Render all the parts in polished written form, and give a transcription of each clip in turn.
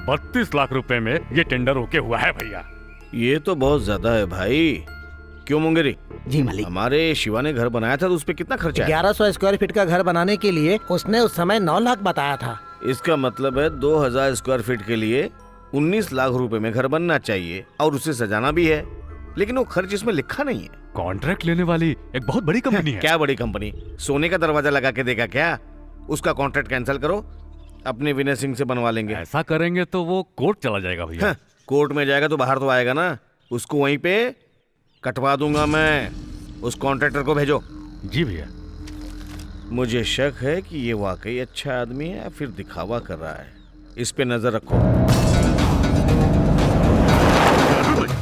32 लाख रुपए में ये टेंडर ओके हुआ है भैया। ये तो बहुत ज्यादा है भाई। क्यों मुंगेरी? जी मालिक। हमारे शिवा ने घर बनाया था तो उस पे कितना खर्चा है? 1100 स्क्वायर फीट का घर बनाने के लिए उसने उस समय 9 लाख बताया था। इसका मतलब है 2000 स्क्वायर फीट के लिए 19 लाख रुपए में घर बनना चाहिए और उसे सजाना भी है, लेकिन वो खर्च इसमें लिखा नहीं है। कॉन्ट्रैक्ट लेने वाली एक बहुत बड़ी कंपनी है। क्या बड़ी कंपनी? सोने का दरवाजा लगा के देगा क्या? उसका कॉन्ट्रैक्ट कैंसिल करो, अपने विनय सिंह से बनवा लेंगे। ऐसा करेंगे तो वो कोर्ट चला जाएगा भैया। कोर्ट में जाएगा तो बाहर तो आएगा ना, उसको वहीं पे कटवा दूंगा मैं। उस कॉन्ट्रैक्टर को भेजो। जी भैया। मुझे शक है कि ये वाकई अच्छा आदमी है या फिर दिखावा कर रहा है। इस पे नजर रखो।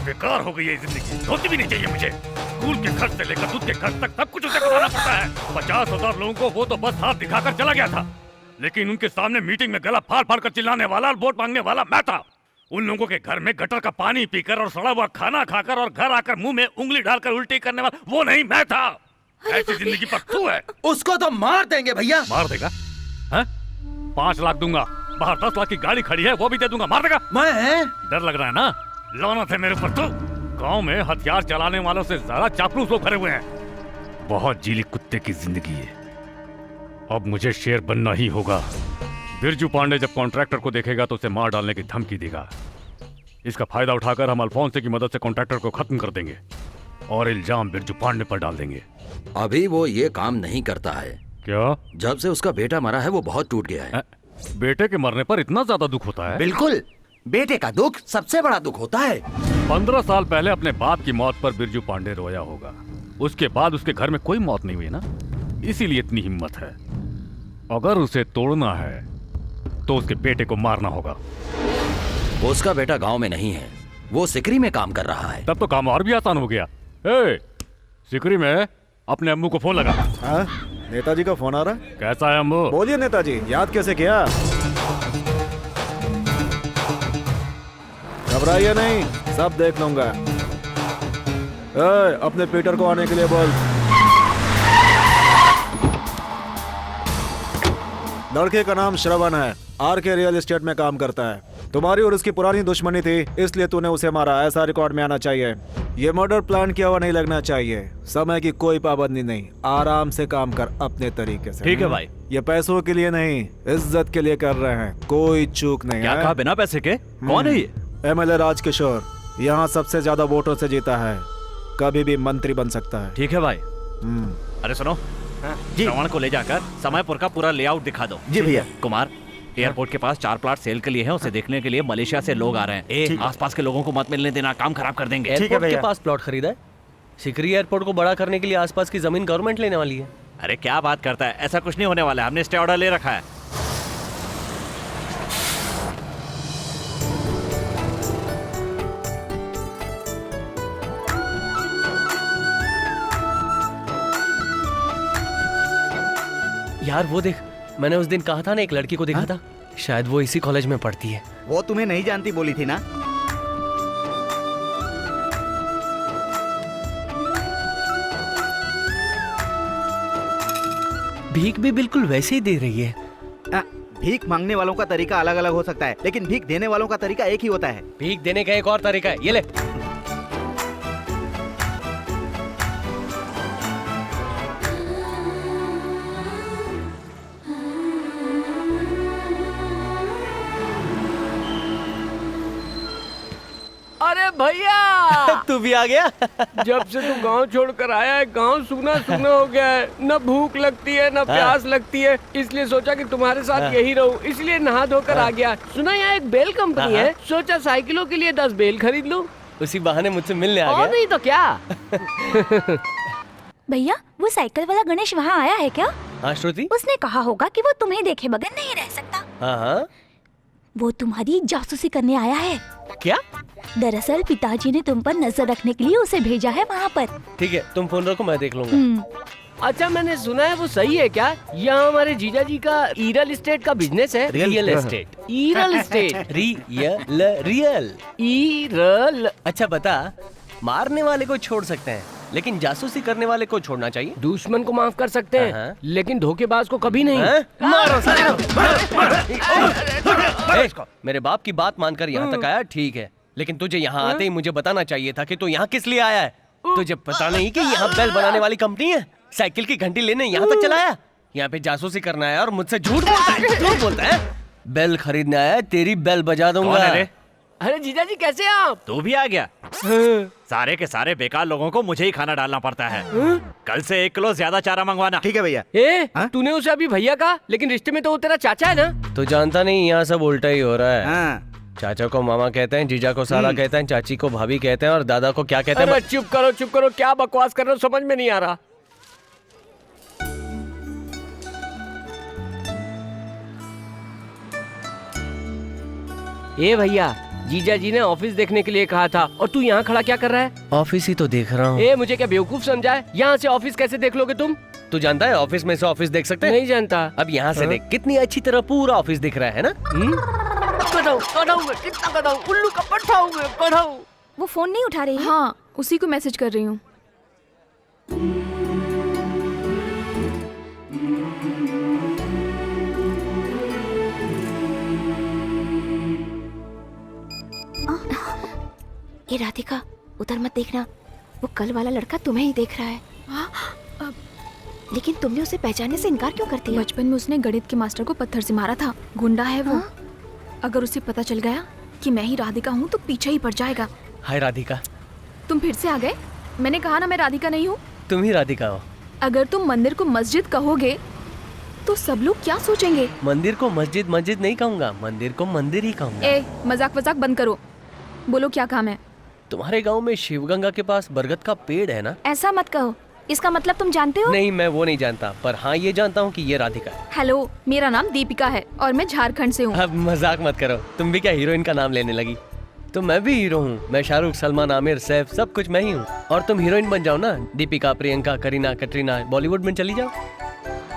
बेकार हो गई है जिंदगी, होती भी नहीं चाहिए मुझे। स्कूल के खर्च से लेकर दूध के खर्च तक सब कुछ उसे कराना पड़ता है। 50,000 लोगों को वो तो बस हाथ दिखाकर चला गया था, लेकिन उनके सामने मीटिंग में गला फाड़ फाड़ कर चिल्लाने वाला और वोट मांगने वाला मैं था। उन लोगों के घर में गटर का पानी पीकर और सड़ा हुआ खाना खाकर और घर आकर मुंह में उंगली डालकर उल्टी करने वाला वो नहीं मैं था। ऐसी जिंदगी पर तू है। उसको तो मार देंगे भैया। मार देगा? 5 लाख दूंगा, बाहर 10 लाख की गाड़ी खड़ी है वो भी दे दूंगा। मार देगा? मैं डर लग रहा है ना? लानत है मेरे ऊपर। तो गांव में हथियार चलाने वालों से ज्यादा चापलूस लोग भरे हुए हैं। बहुत जीली कुत्ते की जिंदगी है। अब मुझे शेर बनना ही होगा। बिरजू पांडे जब कॉन्ट्रैक्टर को देखेगा तो उसे मार डालने की धमकी देगा। इसका फायदा उठाकर हम अल्फोंसे की मदद से कॉन्ट्रैक्टर को खत्म कर देंगे और इल्जाम बिरजू पांडे पर डाल देंगे। अभी वो ये काम नहीं करता है। क्या? जब से उसका बेटा मरा है वो बहुत टूट गया है। बेटे के मरने पर इतना ज्यादा दुख होता है? बिल्कुल, बेटे का दुख सबसे बड़ा दुख होता है। 15 साल पहले अपने बाप की मौत पर बिरजू पांडे रोया होगा। उसके बाद उसके घर में कोई मौत नहीं हुई ना, इसीलिए इतनी हिम्मत है। अगर उसे तोड़ना है तो उसके बेटे को मारना होगा। उसका बेटा गांव में नहीं है, वो सिकरी में काम कर रहा है। तब तो काम और भी आसान हो गया। ए, सिकरी में अपने अम्मू को फोन लगा। हाँ, नेताजी का फोन आ रहा है। कैसा है अम्मू? बोलिए नेताजी, याद कैसे किया? घबराइए नहीं, सब देख लूंगा। अपने पीटर को आने के लिए बोल। लड़के का नाम श्रवण है, आर के रियल एस्टेट में काम करता है। तुम्हारी और उसकी पुरानी दुश्मनी थी, इसलिए तूने उसे मारा, ऐसा रिकॉर्ड में आना चाहिए। ये मर्डर प्लान किया हुआ नहीं लगना चाहिए। समय की कोई पाबंदी नहीं, आराम से काम कर अपने तरीके से। ठीक है भाई। ये पैसों के लिए नहीं, इज्जत के लिए कर रहे हैं, कोई चूक नहीं। क्या कहा बिना पैसे के? कौन है ये? MLA राजकिशोर, यहाँ सबसे ज्यादा वोटों से जीता है, कभी भी मंत्री बन सकता है। ठीक है भाई। अरे सुनो, श्रवण को ले जाकर समयपुर का पूरा लेआउट दिखा दो। जी भैया। कुमार, एयरपोर्ट के पास 4 प्लाट सेल के लिए हैं, उसे देखने के लिए मलेशिया से लोग आ रहे हैं। आसपास के लोगों को मत मिलने देना, काम खराब कर देंगे। एयरपोर्ट के पास प्लॉट खरीदा है? सिकरी एयरपोर्ट को बड़ा करने के लिए आसपास की जमीन गवर्नमेंट लेने वाली है। अरे क्या बात करता है, ऐसा कुछ नहीं होने वाला है। हमने स्टे ऑर्डर ले रखा है। यार वो देख, मैंने उस दिन कहा था ना एक लड़की को देखा था, शायद वो इसी कॉलेज में पढ़ती है। वो तुम्हें नहीं जानती बोली थी ना? भीख भी बिल्कुल वैसे ही दे रही है। भीख मांगने वालों का तरीका अलग अलग हो सकता है, लेकिन भीख देने वालों का तरीका एक ही होता है। भीख देने का एक और तरीका है, ये ले। अरे भैया तू भी आ गया? जब से तू गांव छोड़कर आया है, गांव सूना सूना हो गया है। न भूख लगती है न प्यास लगती है, इसलिए सोचा कि तुम्हारे साथ यही रहूं, इसलिए नहा धोकर आ गया। सुना यहाँ एक बेल कंपनी है, सोचा साइकिलों के लिए 10 बेल खरीद लूं। उसी बहाने मुझसे मिलने आ गया। और नहीं तो क्या। भैया, वो साइकिल वाला गणेश वहाँ आया है क्या? हाँ श्रुति, उसने कहा होगा कि वो तुम्हें देखे बगैर नहीं रह सकता। हाँ, वो तुम्हारी जासूसी करने आया है। क्या? दरअसल पिताजी ने तुम पर नजर रखने के लिए उसे भेजा है वहाँ पर। ठीक है, तुम फोन रखो, मैं देख लूंगा। अच्छा, मैंने सुना है वो सही है क्या? यहाँ हमारे जीजा जी का रियल एस्टेट का बिजनेस है। Real estate? Real estate. Real. अच्छा बता, मारने वाले को छोड़ सकते हैं, लेकिन जासूसी करने वाले को छोड़ना चाहिए। दुश्मन को माफ कर सकते हैं, लेकिन धोखेबाज को कभी नहीं। मारो सारे। इसको। मेरे बाप की बात मानकर यहाँ तक आया ठीक है, लेकिन तुझे यहाँ आते ही मुझे बताना चाहिए था कि तू यहाँ किस लिए आया है। तुझे पता नहीं कि यहाँ बेल बनाने वाली कंपनी है? साइकिल की घंटी लेने यहाँ तक चला आया? यहाँ पे जासूसी करना है और मुझसे झूठ बोलता है। बेल खरीदने आया है, तेरी बेल बजा दूंगा। कौन है रे? अरे जीजा जी कैसे हैं आप? तू भी आ गया? सारे के सारे बेकार लोगों को मुझे ही खाना डालना पड़ता है। कल से 1 किलो ज्यादा चारा मंगवाना। ठीक है भैया। तूने उसे अभी भैया कहा, लेकिन रिश्ते में तो वो तेरा चाचा है ना। तू जानता नहीं यहाँ सब उल्टा ही हो रहा है। हाँ। चाचा को मामा कहते हैं, जीजा को साला कहते हैं, चाची को भाभी कहते हैं और दादा को क्या कहते हैं? अरे चुप करो, क्या बकवास कर रहे हो, समझ में नहीं आ रहा। ए भैया, जीजा जी ने ऑफिस देखने के लिए कहा था और तू यहाँ खड़ा क्या कर रहा है? ऑफिस ही तो देख रहा हूँ। ए मुझे क्या बेवकूफ समझा है? यहाँ से ऑफिस कैसे देख लोगे तुम? तू जानता है ऑफिस में से ऑफिस देख सकते हैं? नहीं जानता। अब यहाँ से देख, कितनी अच्छी तरह पूरा ऑफिस दिख रहा है ना? उल्लू का पट्टा हूँ मैं, पढ़ाऊँ। वो फोन नहीं उठा रही है? हाँ, उसी को मैसेज कर रही हूँ। ये राधिका, उधर मत देखना, वो कल वाला लड़का तुम्हें ही देख रहा है। लेकिन तुमने उसे पहचानने से इनकार क्यों करती है? बचपन में उसने गणित के मास्टर को पत्थर से मारा था, गुंडा है वो। अगर उसे पता चल गया कि मैं ही राधिका हूँ तो पीछे ही पड़ जाएगा। हाय राधिका। तुम फिर से आ गए? मैंने कहा ना मैं राधिका नहीं हूँ। तुम ही राधिका हो। अगर तुम मंदिर को मस्जिद कहोगे तो सब लोग क्या सोचेंगे? मंदिर को मस्जिद नहीं कहूँगा, मंदिर को मंदिर ही कहूँगा। ए, मजाक बंद करो, बोलो क्या काम है? तुम्हारे गांव में शिवगंगा के पास बरगद का पेड़ है ना? ऐसा मत कहो, इसका मतलब तुम जानते हो? नहीं, मैं वो नहीं जानता, पर हाँ ये जानता हूँ कि ये राधिका है। हेलो, मेरा नाम दीपिका है और मैं झारखंड से हूँ। अब मजाक मत करो, तुम भी क्या हीरोइन का नाम लेने लगी? तो मैं भी हीरो हूँ, मैं शाहरुख, सलमान, आमिर, सैफ, सब कुछ मैं ही हूँ। और तुम हीरोइन बन जाओ ना, दीपिका, प्रियंका, करीना, कटरीना, बॉलीवुड में चली जाओ।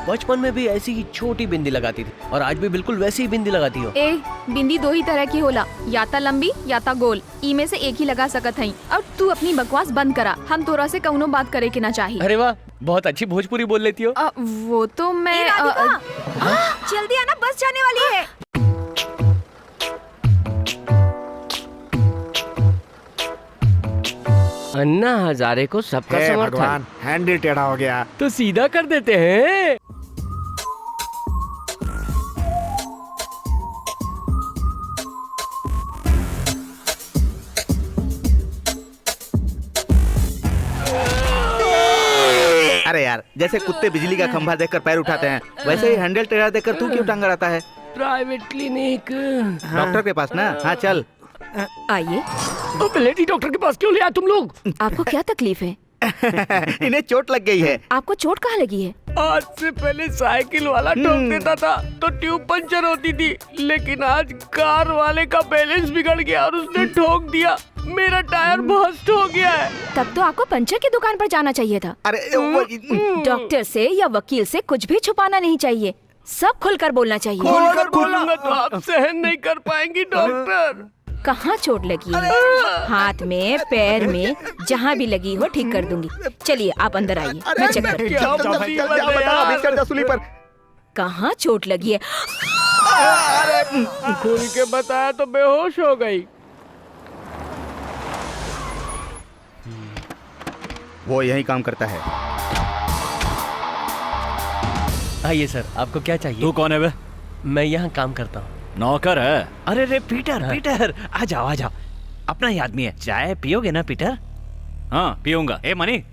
बचपन में भी ऐसी ही छोटी बिंदी लगाती थी और आज भी बिल्कुल वैसी ही बिंदी लगाती हो। ए, बिंदी 2 ही तरह की होला, या ता लंबी या ता गोल, ई में से एक ही लगा सकत हई। और तू अपनी बकवास बंद करा, हम तोरा से कौनो बात करे के ना चाहिए। अरे वाह, बहुत अच्छी भोजपुरी बोल लेती हो। वो तो मैं जल्दी आना, बस जाने वाली है। अन्ना हजारे को सबका समर्थन। हैंडल टेढ़ा हो गया। तो सीधा कर देते हैं। अरे यार, जैसे कुत्ते बिजली का खंभा देखकर पैर उठाते हैं, वैसे ही हैंडल टेढ़ा देखकर तू क्यों टांगा रहता है? Private clinic. डॉक्टर के पास ना? हाँ चल। आइए। लेडी डॉक्टर के पास क्यों ले आए तुम लोग? आपको क्या तकलीफ है? इन्हें चोट लग गई है। आपको चोट कहाँ लगी है? आज से पहले साइकिल वाला ठोक देता था तो ट्यूब पंचर होती थी, लेकिन आज कार वाले का बैलेंस बिगड़ गया और उसने ठोक दिया, मेरा टायर बस्ट हो गया है। तब तो आपको पंचर की दुकान पर जाना चाहिए था। अरे डॉक्टर से या वकील से कुछ भी छुपाना नहीं चाहिए, सब खुलकर बोलना चाहिए। खुलकर बोलूंगा तो आप सहन नहीं कर पाएंगी डॉक्टर। कहाँ चोट लगी है? हाथ में, पैर में, जहाँ भी लगी हो ठीक कर दूंगी। चलिए आप अंदर आइए, मैं चेक करती हूँ। कहाँ चोट लगी है? खुल के बताया तो बेहोश हो गई। वो यही काम करता है। आइए सर, आपको क्या चाहिए? तू कौन है बे? मैं यहाँ काम करता हूँ। नौकर है? अरे रे पीटर, आ जाओ, अपना ही आदमी है। चाय पियोगे ना पीटर? हाँ पीऊंगा। ए मनी,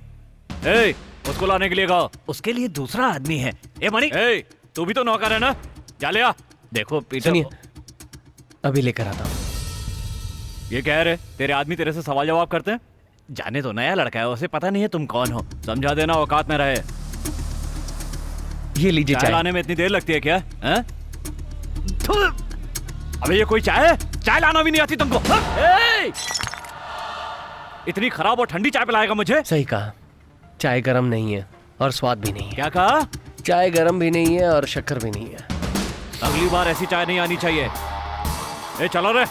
ए उसको लाने के लिए कहो। उसके लिए दूसरा आदमी है। ए मनी, ए तू भी तो नौकर है ना, जा ले आ। देखो पीटर, सुनिए, अभी लेकर आता हूँ। ये कह रहे तेरे आदमी तेरे से सवाल जवाब करते हैं? जाने तो नया लड़का है, उसे पता नहीं है तुम कौन हो, समझा देना, औकात में रहे। ये लीजिए चाय लाने में इतनी देर लगती है क्या? अबे ये कोई चाय लाना भी नहीं आती तुमको? इतनी खराब और ठंडी चाय पिलाएगा मुझे? सही कहा, चाय गरम नहीं है और स्वाद भी नहीं है। क्या कहा? चाय गरम भी नहीं है और शक्कर भी नहीं है। अगली बार ऐसी चाय नहीं आनी चाहिए। ए चलो रे।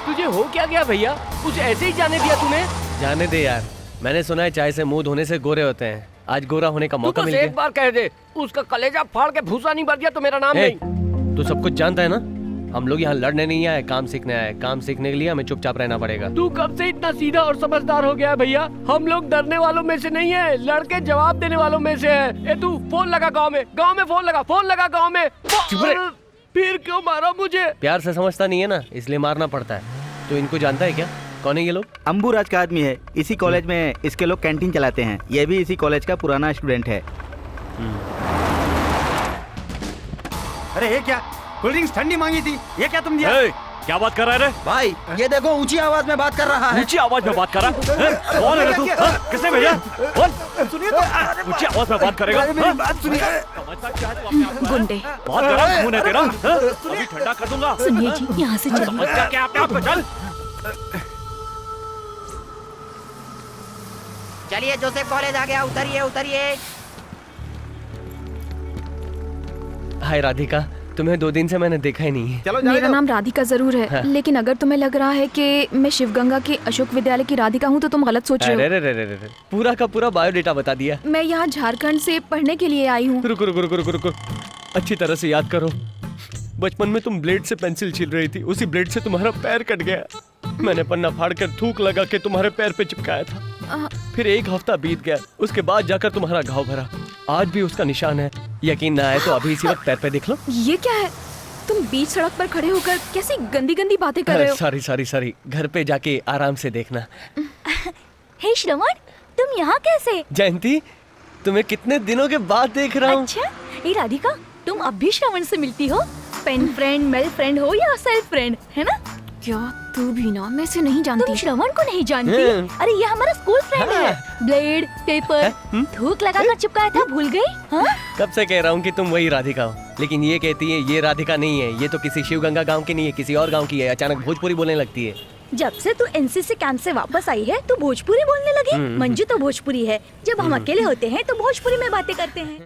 तुझे हो क्या गया भैया? कुछ ऐसे ही जाने दिया तूने? जाने दे यार, मैंने सुना है चाय से मुंह धोने से गोरे होते हैं। आज गोरा होने का मौका मिल गया। गया। एक बार कह दे, उसका कलेजा फाड़ के भूसा नहीं भर दिया तो मेरा नाम नहीं। तू सब कुछ जानता है ना? हम लोग यहाँ लड़ने नहीं आए, काम सीखने आए। काम सीखने के लिए हमें चुपचाप रहना पड़ेगा। तू कब से इतना सीधा और समझदार हो गया है भैया? हम लोग डरने वालों में से नहीं है, लड़के जवाब देने वालों में से है। ए तू फोन लगा गाँव में फोन लगा गाँव में। फिर क्यों मारा मुझे? प्यार से समझता नहीं है ना, इसलिए मारना पड़ता है। तो इनको जानता है क्या? कौन है ये लोग? अंबुराज का आदमी है। इसी कॉलेज में इसके लोग कैंटीन चलाते हैं। ये भी इसी कॉलेज का पुराना स्टूडेंट है। अरे ये क्या, कोल्ड ड्रिंक्स ठंडी मांगी थी, ये क्या तुम दिया? क्या बात कर रहा है रे? भाई ये देखो ऊंची आवाज में बात कर रहा है। ऊंची आवाज में बात कर रहा है? कौन है रे तू? किसने भेजा? कौन? सुनिए तो, ऊंची आवाज में बात करेगा? मेरी बात सुनिए। गुंडे बात कर रहा है, खून है तेरा? अभी ठंडा कर दूंगा। सुनिए जी, यहाँ से चलिए। समझ क्या अपने आप को? चल। चलिए जोसेफ कॉलेज आ गया, उतरिए उतरिए। हाय राधिका, तुम्हें 2 दिन से मैंने देखा ही नहीं है। चलो मेरा नाम राधिका जरूर है, लेकिन अगर तुम्हें लग रहा है कि मैं शिवगंगा के अशोक विद्यालय की राधिका हूँ तो तुम गलत सोच रहे हो। अरे पूरा का पूरा बायोडेटा बता दिया। मैं यहाँ झारखंड से पढ़ने के लिए आई हूँ। रुको, अच्छी तरह से याद करो। बचपन में तुम ब्लेड से पेंसिल छील रही थी, उसी ब्लेड से तुम्हारा पैर कट गया। मैंने पन्ना फाड़ कर थूक लगा के तुम्हारे पैर पे चिपकाया था। फिर 1 हफ्ता बीत गया, उसके बाद जाकर तुम्हारा घाव भरा। आज भी उसका निशान है। यकीन ना आए तो अभी इसी वक्त पैर पे देख लो। ये क्या है? तुम बीच सड़क पर खड़े होकर कैसी गंदी गंदी बातें कर रहे हो? सॉरी, घर पे जाके आराम से देखना। हे श्रवण, तुम यहाँ कैसे? जयंती, तुम्हें कितने दिनों के बाद देख रहा हूँ। अच्छा, ये राधिका, तुम अब भी श्रवण से मिलती हो? पेन फ्रेंड, मेल फ्रेंड हो या सेल्फ फ्रेंड, है ना? क्या तू भी ना? मैं से नहीं जानती। तुम श्रवण को नहीं जानती? अरे ये हमारा स्कूल फ्रेंड है। ब्लेड, पेपर, थूक लगाकर चिपकाया था, भूल गई? हाँ? कब से कह रहा हूँ कि तुम वही राधिका हो, लेकिन ये कहती है ये राधिका नहीं है, ये तो किसी शिवगंगा गांव की नहीं है, किसी और गांव की है। अचानक भोजपुरी बोलने लगती है। जब से तू एनसीसी कैंप से वापस आई है तो भोजपुरी बोलने लगी। मंजू तो भोजपुरी है। जब हम अकेले होते हैं तो भोजपुरी में बातें करते हैं।